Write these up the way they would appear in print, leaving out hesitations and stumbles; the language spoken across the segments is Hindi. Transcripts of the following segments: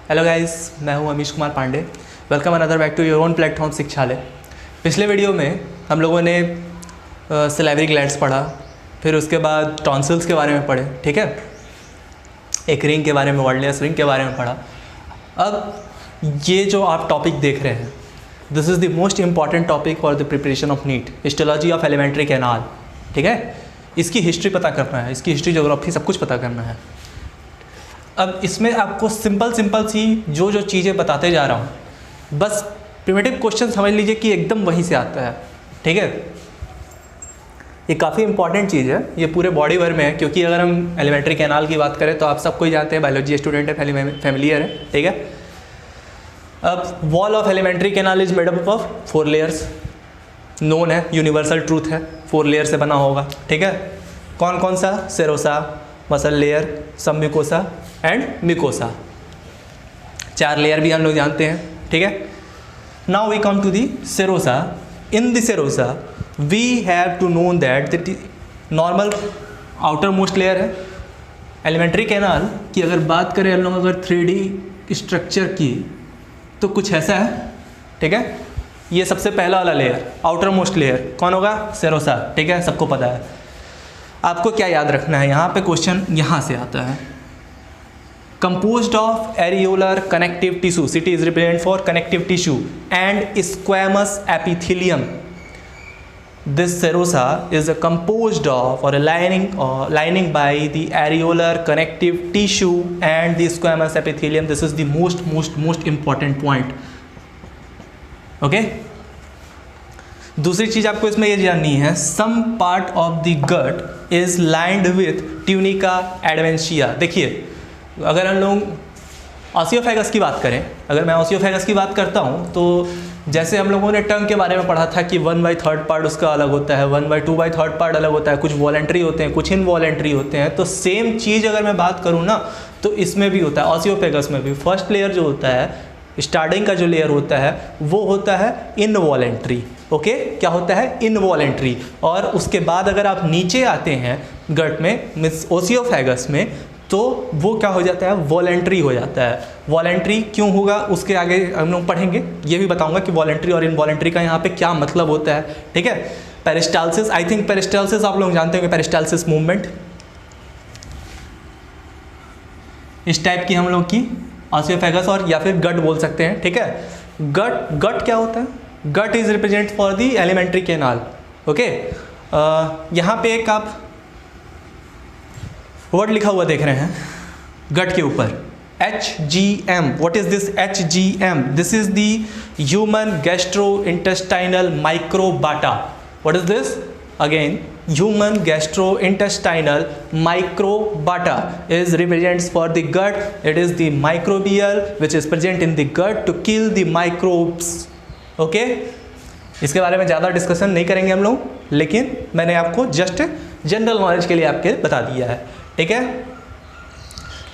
हेलो गाइस, मैं हूं Amish Kumar Pandey. Welcome another back to your own platform Shikshalaya. पिछले वीडियो में हम लोगों ने सिलेवरी ग्लैंड्स पढ़ा, फिर उसके बाद टॉन्सिल्स के बारे में पढ़े, ठीक है। एक रिंग के बारे में, वर्डलेस रिंग के बारे में पढ़ा। अब ये जो आप टॉपिक देख रहे हैं, this is the most important topic for the preparation of NEET, histology of alimentary canal, ठीक है। इसकी हिस्ट्री पता करना है, इसकी हिस्ट्री, ज्योग्राफी, सब कुछ पता करना है। अब इसमें आपको सिंपल सी जो चीज़ें बताते जा रहा हूँ, बस प्रिमिटिव क्वेश्चन समझ लीजिए कि एकदम वहीं से आता है, ठीक है। ये काफ़ी इंपॉर्टेंट चीज़ है, ये पूरे बॉडी भर में है, क्योंकि अगर हम एलिमेंट्री कैनाल की बात करें तो आप सबको ही जानते हैं, बायोलॉजी स्टूडेंट है, फैमिलियर है, ठीक है। अब wall of alimentary canal is made up of 4 layers, known है, यूनिवर्सल ट्रूथ है, 4 लेयर से बना होगा, ठीक है। कौन कौन सा? Serosa, muscle layer, submucosa and mucosa, 4 layer भी हम लोग जानते हैं, ठीक है। Now we come to the serosa. In the serosa we have to know that the normal outermost layer है। एलिमेंट्री कैनाल की अगर बात करें हम लोग, अगर 3D स्ट्रक्चर की, तो कुछ ऐसा है, ठीक है। ये सबसे पहला वाला लेयर, आउटर मोस्ट लेयर कौन होगा? सेरोसा, ठीक है, सबको पता है। आपको क्या याद रखना है, यहाँ पे क्वेश्चन यहाँ से आता है। Composed of areolar connective tissue, CT is represent for connective tissue and squamous epithelium. This serosa is composed of or lining by the areolar connective tissue and the squamous epithelium. This is the most important point. Okay? दूसरी चीज आपको इसमें ये जाननी है, some part of the gut is lined with tunica adventitia. देखिए, अगर हम लोग ऑसियोफेगस की बात करें, अगर मैं ऑसियोफेगस की बात करता हूँ, तो जैसे हम लोगों ने टंग के बारे में पढ़ा था कि 1/3 पार्ट उसका अलग होता है, 1/2/3 पार्ट अलग होता है, कुछ वॉलेंट्री होते हैं, कुछ इनवॉलेंट्री होते हैं। तो सेम चीज़ अगर मैं बात करूँ ना, तो इसमें भी होता है, ऑसियोफेगस में भी। फर्स्ट लेयर जो होता है, स्टार्टिंग का जो लेयर होता है, वो होता है इनवॉलेंट्री, ओके। क्या होता है? इनवॉलेंट्री। और उसके बाद अगर आप नीचे आते हैं गट में, मीन्स ओसियोफेगस में, तो वो क्या हो जाता है? वॉलेंट्री हो जाता है। वॉलेंट्री क्यों होगा, उसके आगे हम लोग पढ़ेंगे, ये भी बताऊंगा कि वॉलेंट्री और इनवॉलेंट्री का यहाँ पे क्या मतलब होता है, ठीक है। पेरिस्टाल्सिस, आई थिंक पेरिस्टाल्सिस आप लोग जानते होंगे, पेरिस्टाल्सिस मूवमेंट, इस टाइप की हम लोग की ऑसियोफेगस और या फिर गट बोल सकते हैं, ठीक है। गट क्या होता है? Gut is represent for the alimentary canal, okay. यहाँ पे एक आप वर्ड लिखा हुआ देख रहे हैं गट के ऊपर, HGM। What is this HGM? This is the human gastrointestinal microbiota. What is this? Again, human gastrointestinal microbiota is represents for the gut. It is the microbial which is present in the gut to kill the microbes. Okay? इसके बारे में ज़्यादा डिस्कशन नहीं करेंगे हम लोग, लेकिन मैंने आपको जस्ट जनरल नॉलेज के लिए आपके बता दिया है, ठीक है।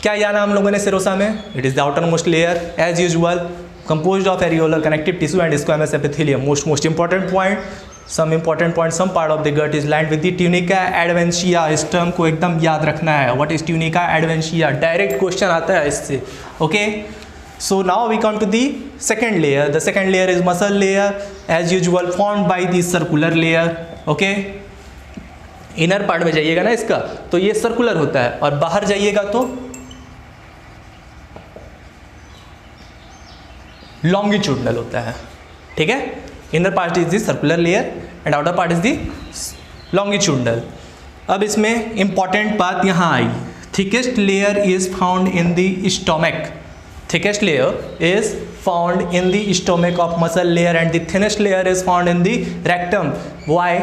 क्या जाना हम लोगों ने सेरोसा में? It is the outermost layer as usual, composed of areolar connective tissue and squamous epithelium. Most important point, some important point, some part of the gut is lined with the tunica adventitia. इस टर्म को एकदम याद रखना है। What is tunica adventitia? Direct question आता है इससे, okay. So now we come to the second layer. The second layer is muscle layer, as usual formed by the circular layer, okay. Inner part में जाइएगा ना इसका, तो ये सर्कुलर होता है, और बाहर जाइएगा तो लॉन्गिट्यूडनल होता है, ठीक है। Inner part is the circular layer and outer part is the longitudinal. अब इसमें इंपॉर्टेंट बात यहाँ आई, thickest layer is found in the stomach. Thickest layer is found in the stomach of muscle layer and the thinnest layer is found in the rectum. Why?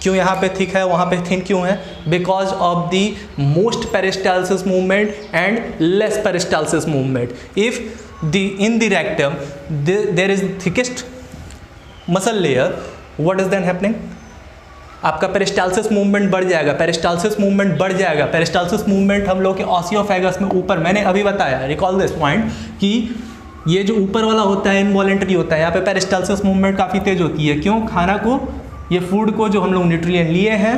क्यों यहाँ पे थिक है, वहाँ पे थिन क्यों है? Because of the most peristalsis movement and less peristalsis movement. If in the rectum there is thickest muscle layer, what is then happening? आपका पेरिस्टाल्सिस मूवमेंट बढ़ जाएगा, पेरिस्टाल्सिस मूवमेंट बढ़ जाएगा। पेरिस्टाल्सिस मूवमेंट हम लोग के ऑसियोफेगस में ऊपर, मैंने अभी बताया, रिकॉल दिस पॉइंट, कि ये जो ऊपर वाला होता है इनवॉलेंट्री होता है, यहाँ पे पेरिस्टाल्सिस मूवमेंट काफ़ी तेज होती है। क्यों? खाना को, ये फूड को जो हम लोग न्यूट्रिएंट लिए हैं,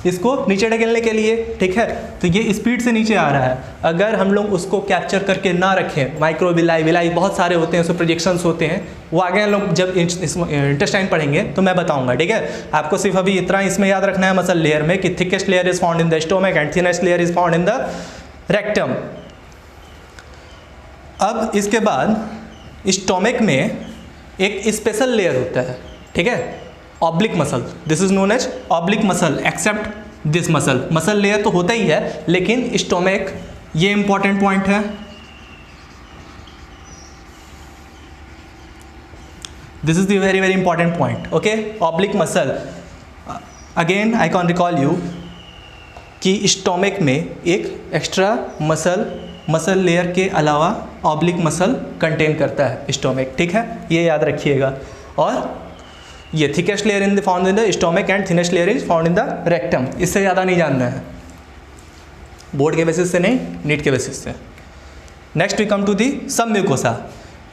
इसको नीचे ढकेलने के लिए, ठीक है। तो ये स्पीड से नीचे आ रहा है, अगर हम लोग उसको कैप्चर करके ना रखें, माइक्रोविलाई बहुत सारे होते हैं, उसमें प्रोजेक्शंस होते हैं, वो आगे हम लोग जब इंटेस्टाइन पढ़ेंगे तो मैं बताऊंगा, ठीक है। आपको सिर्फ अभी इतना इसमें याद रखना है मसल लेयर में कि thickest layer is found in the stomach and thinnest layer is found in the rectum. अब इसके बाद स्टोमक में एक स्पेशल लेयर होता है, ठीक है, oblique muscle, this is known as oblique muscle except this muscle layer तो होता ही है, लेकिन स्टोमक, ये इंपॉर्टेंट पॉइंट है, this is the very very important point, okay. Oblique muscle, again I can recall you कि स्टोमक में एक एक्स्ट्रा मसल लेयर के अलावा ऑब्लिक मसल कंटेन करता है स्टोमक, ठीक है, ये याद रखिएगा। और ये thickest layer in the found in the stomach and thinnest layer is found in the rectum, इससे ज़्यादा नहीं जानना है, बोर्ड के बेसिस से नहीं, नीट के बेसिस से। Next we come to the submucosa,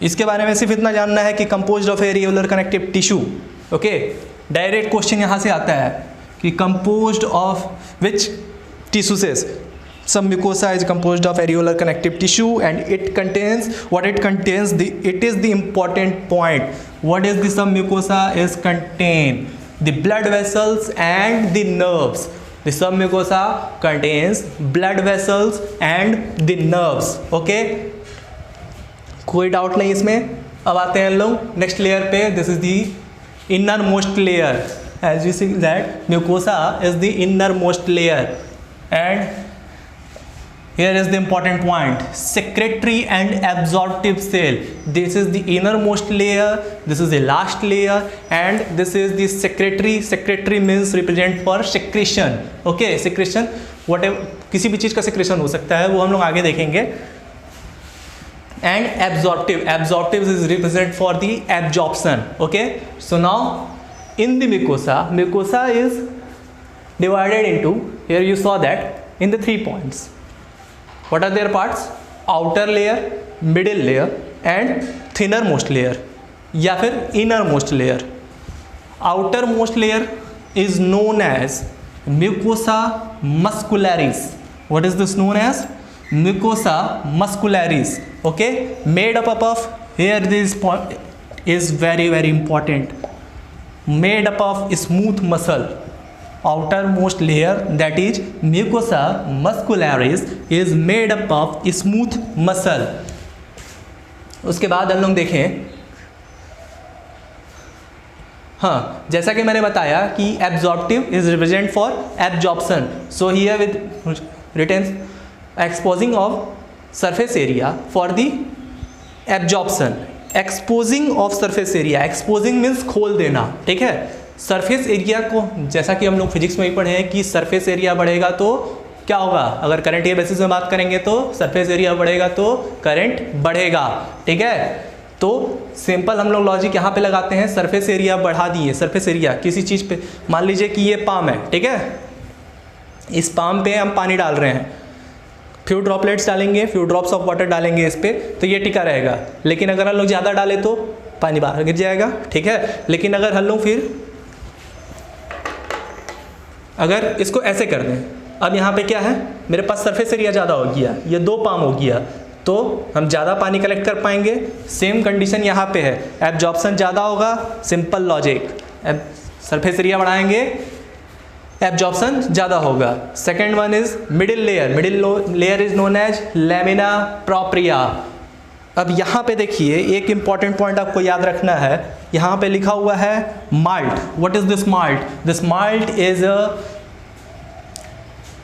इसके बारे में सिर्फ इतना जानना है कि composed of areolar connective tissue, okay. Direct question यहाँ से आता है कि composed of which tissues, some mucosa is composed of areolar connective tissue and it contains what it contains, it is the important point, what is the some mucosa is contain the blood vessels and the nerves, the some mucosa contains blood vessels and the nerves, okay। कोई डाउट नहीं इसमें। अब आते हैं लोग नेक्स्ट लेयर पे, this is the innermost layer, as you see that mucosa is the innermost layer and here is the important point, secretory and absorptive cell, this is the innermost layer, this is the last layer and this is the secretory means represent for secretion, okay, secretion whatever, किसी भी चीज़ का secretion हो सकता है, वो हम लोग आगे देखेंगे। and absorptive is represent for the absorption, okay। so now in the mucosa is divided into, here you saw that in the 3 points, what are their parts, outer layer, middle layer and thinnermost layer या फिर innermost layer। outermost layer is known as mucosa muscularis, what is this known as, mucosa muscularis, okay, made up of, here this point is very very important, made up of smooth muscle, outermost layer that is mucosa muscularis is made up of smooth muscle। उसके बाद हम लोग देखें, हाँ, जैसा कि मैंने बताया कि absorptive is represent for absorption, so here with written exposing of surface area for the absorption, exposing of surface area, exposing means खोल देना, ठीक है। सरफेस एरिया को, जैसा कि हम लोग फिजिक्स में ही पढ़े हैं कि सरफेस एरिया बढ़ेगा तो क्या होगा, अगर करंट के बेसिस में बात करेंगे तो सरफेस एरिया बढ़ेगा तो करंट बढ़ेगा, ठीक है। तो सिंपल हम लोग लॉजिक यहाँ पे लगाते हैं, सरफेस एरिया बढ़ा दिए, सरफेस एरिया किसी चीज़ पे, मान लीजिए कि ये पाम है, ठीक है, इस पाम पे हम पानी डाल रहे हैं, फ्यू ड्रॉपलेट्स डालेंगे, फ्यू ड्रॉप्स ऑफ वाटर डालेंगे इस पर, तो ये टिका रहेगा। लेकिन अगर हम लोग ज़्यादा डालें तो पानी बाहर गिर जाएगा, ठीक है। लेकिन अगर हम लोग फिर अगर इसको ऐसे कर दें, अब यहाँ पे क्या है, मेरे पास सरफेस एरिया ज़्यादा हो गया, ये 2 पाम हो गया, तो हम ज़्यादा पानी कलेक्ट कर पाएंगे। सेम कंडीशन यहाँ पे है, एब्जॉर्प्शन ज़्यादा होगा, सिंपल लॉजिक, सरफेस एरिया बढ़ाएंगे, एब्जॉर्प्शन ज़्यादा होगा। Second one is middle layer is known as lamina propria. अब यहाँ पे देखिए एक इंपॉर्टेंट पॉइंट आपको याद रखना है, यहाँ पे लिखा हुआ है MALT. What is this MALT? This MALT is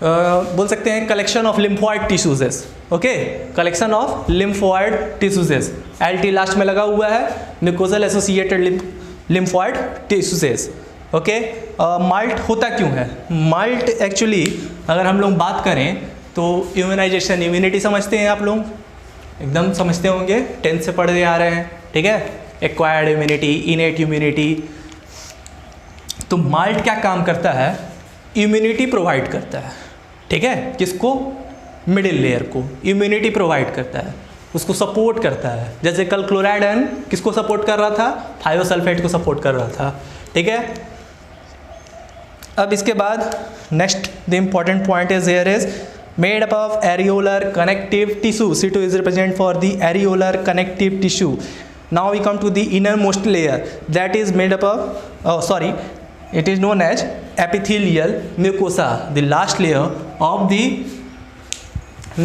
बोल सकते हैं collection of lymphoid tissues, okay, collection of lymphoid tissues, LT last में लगा हुआ है, mucosal associated lymphoid tissues, okay. MALT होता क्यों है? माल्ट एक्चुअली अगर हम लोग बात करें तो इम्यूनाइजेशन, इम्यूनिटी समझते हैं आप लोग, एकदम समझते होंगे, 10th से पढ़ते आ रहे हैं, ठीक है, एक्वायर्ड इम्यूनिटी, इनेट इम्यूनिटी। तो माल्ट क्या काम करता है? इम्यूनिटी प्रोवाइड करता है, ठीक है, किसको? मिडिल लेयर को इम्यूनिटी प्रोवाइड करता है, उसको सपोर्ट करता है। जैसे कल क्लोराइड आयन किसको सपोर्ट कर रहा था? थायोसल्फेट को सपोर्ट कर रहा था, ठीक है। अब इसके बाद next the important point is here is made up of areolar connective tissue. C2 is represent for the areolar connective tissue. Now we come to the innermost layer that is made up of it is known as epithelial mucosa. The last layer of the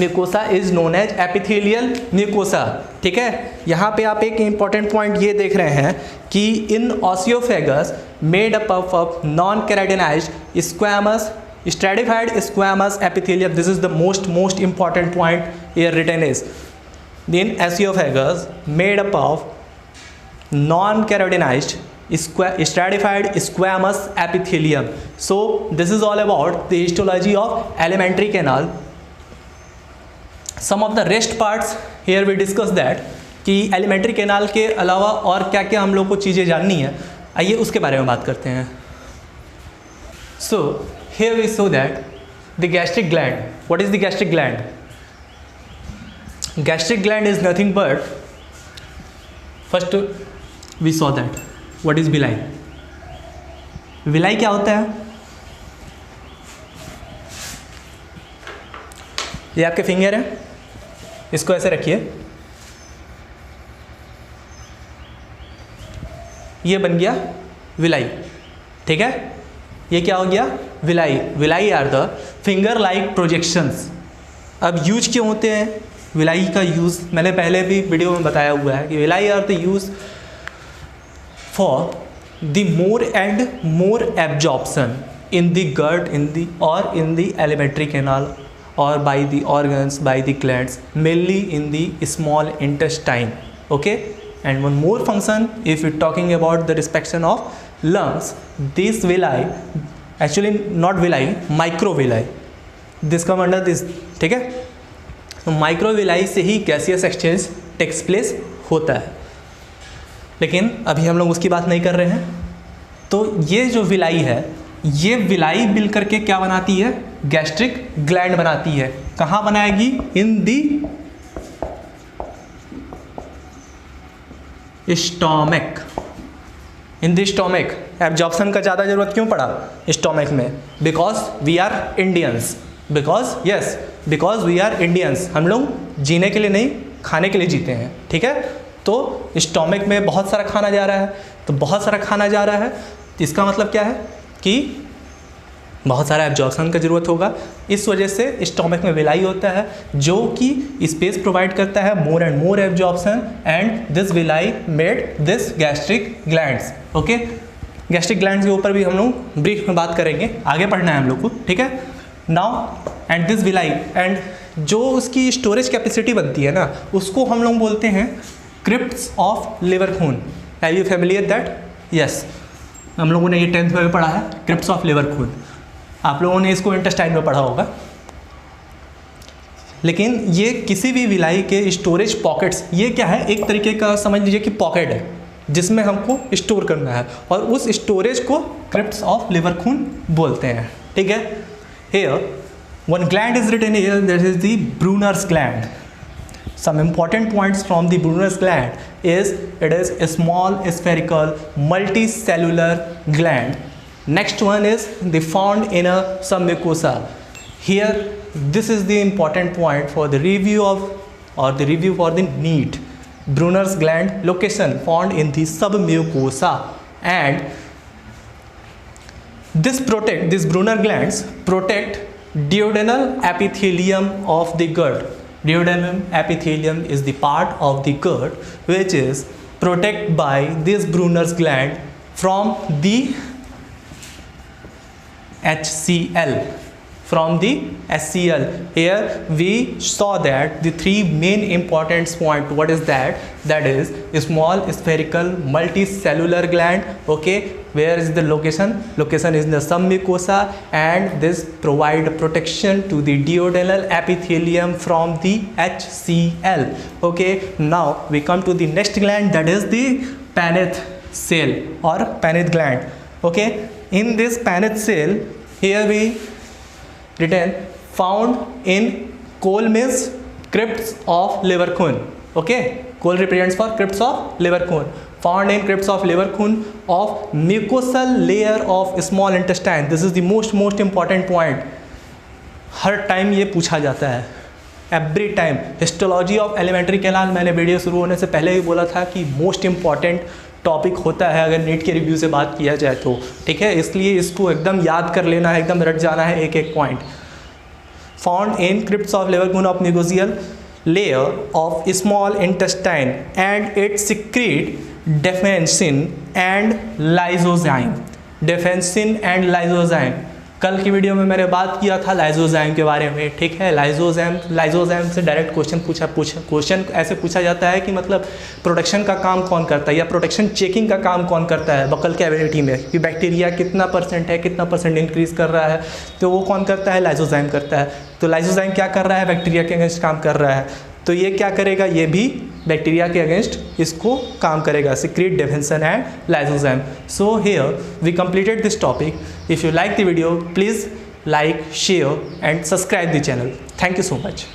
mucosa is known as epithelial mucosa. ठीक है, यहाँ पे आप एक important point ये देख रहे हैं कि in oesophagus made up of non-keratinized squamous stratified squamous epithelium. This is the most important point here written is in oesophagus made up of non-keratinized stratified squamous epithelium. So this is all about the histology of alimentary canal. Some of the rest parts here we discuss that कि alimentary canal के अलावा और क्या क्या हम लोग को चीज़ें जाननी है, आइए उसके बारे में बात करते हैं. So here we saw that the gastric gland. What is the gastric gland? Gastric gland is nothing but, first we saw that what is villi. villi क्या होता है? ये आपके फिंगर है, इसको ऐसे रखिए, ये बन गया villi. ठीक है, ये क्या हो गया? Villi. Villi are the finger like projections. अब यूज क्यों होते हैं? विलाई का यूज़ मैंने पहले भी वीडियो में बताया हुआ है कि villi are the use for the more and more absorption in the gut in the alimentary canal or by the organs, by the glands, mainly in the small intestine. Okay, and one more function, if we're talking about the respiration of lungs, this villi, actually not villi, microvilli, this come under this. ठीक है, तो माइक्रोविलाई से ही गैसियस एक्सचेंज टेक्स प्लेस होता है, लेकिन अभी हम लोग उसकी बात नहीं कर रहे हैं. तो ये जो विलाई है, ये विलाई मिल करके क्या बनाती है? गैस्ट्रिक ग्लैंड बनाती है. कहाँ बनाएगी? In the stomach. In the stomach. Absorption का ज़्यादा ज़रूरत क्यों पड़ा स्टोमक में? Because we are Indians. Because we are Indians. हम लोग जीने के लिए नहीं, खाने के लिए जीते हैं. ठीक है, तो स्टोमक में बहुत सारा खाना जा रहा है. तो बहुत सारा खाना जा रहा है, इसका मतलब क्या है कि बहुत सारा एब्जॉर्प्शन का ज़रूरत होगा. इस वजह से स्टोमक में विलाई होता है जो कि स्पेस प्रोवाइड करता है मोर and more absorption, and this villi made this gastric glands. Okay, gastric glands के ऊपर भी हम लोग ब्रीफ में बात करेंगे, आगे पढ़ना है हम लोग को. ठीक है, now and this villi, and जो उसकी स्टोरेज कैपेसिटी बनती है ना, उसको हम लोग बोलते हैं crypts of Lieberkuhn. Are you familiar that? Yes, हम लोगों ने ये 10th में पढ़ा है, क्रिप्ट्स ऑफ लिवर खून. आप लोगों ने इसको इंटेस्टाइन में पढ़ा होगा. लेकिन ये किसी भी विलाई के स्टोरेज पॉकेट्स, ये क्या है? एक तरीके का समझ लीजिए कि पॉकेट है जिसमें हमको स्टोर करना है, और उस स्टोरेज को क्रिप्ट्स ऑफ लिवर खून बोलते हैं. ठीक है, here one gland is written here, that is the Brunner's gland. Some important points from the Brunner's gland is it is a small spherical multicellular gland. Next one is the found in a submucosa. Here this is the important point for the review of or the review for the NEET. Brunner's gland location found in the submucosa, and these Brunner glands protect duodenal epithelium of the gut. Duodenal epithelium is the part of the gut which is protected by this Brunner's gland from the HCl. From the HCl. Here we saw that the three main important points. What is that? That is a small spherical multicellular gland. Okay, where is the location? Location is in the submucosa, and this provide protection to the duodenal epithelium from the HCl. Okay, now we come to the next gland, that is the Paneth cell or Paneth gland. Okay, in this Paneth cell, here we written found in Cole means crypts of liver खून. Okay, Cole represents for crypts of liver खून. Found in crypts of Lieberkühn of mucosal layer of small intestine. This is the most important point, हर टाइम ये पूछा जाता है, every time. Histology of alimentary canal, मैंने वीडियो शुरू होने से पहले ही बोला था कि मोस्ट इंपॉर्टेंट टॉपिक होता है अगर नीट के रिव्यू से बात किया जाए तो, ठीक है। इसलिए इसको एकदम याद कर लेना है, एकदम रट जाना है एक एक point. Found in crypts of Lieberkühn of mucosal layer of small intestine and it secrete defensin and lysozyme. Defensin and lysozyme, कल की वीडियो में मैंने बात किया था लाइजोजाइम के बारे में, ठीक है। लाइजोजाइम से डायरेक्ट क्वेश्चन ऐसे पूछा जाता है कि मतलब प्रोटेक्शन का काम कौन करता है या प्रोटेक्शन चेकिंग का काम कौन करता है बकल कैविटी में, कि बैक्टीरिया कितना परसेंट है, कितना परसेंट इंक्रीज कर रहा है, तो वो कौन करता है, लाइजोजाइम करता है। तो लाइजोजाइम क्या कर रहा है, बैक्टीरिया के अगेंस्ट काम कर रहा है, तो ये क्या करेगा, ये भी बैक्टीरिया के अगेंस्ट इसको काम करेगा, secrete defensin and lysozyme. So here we completed this topic. If you like the video, please like, share and subscribe the channel. Thank you so much.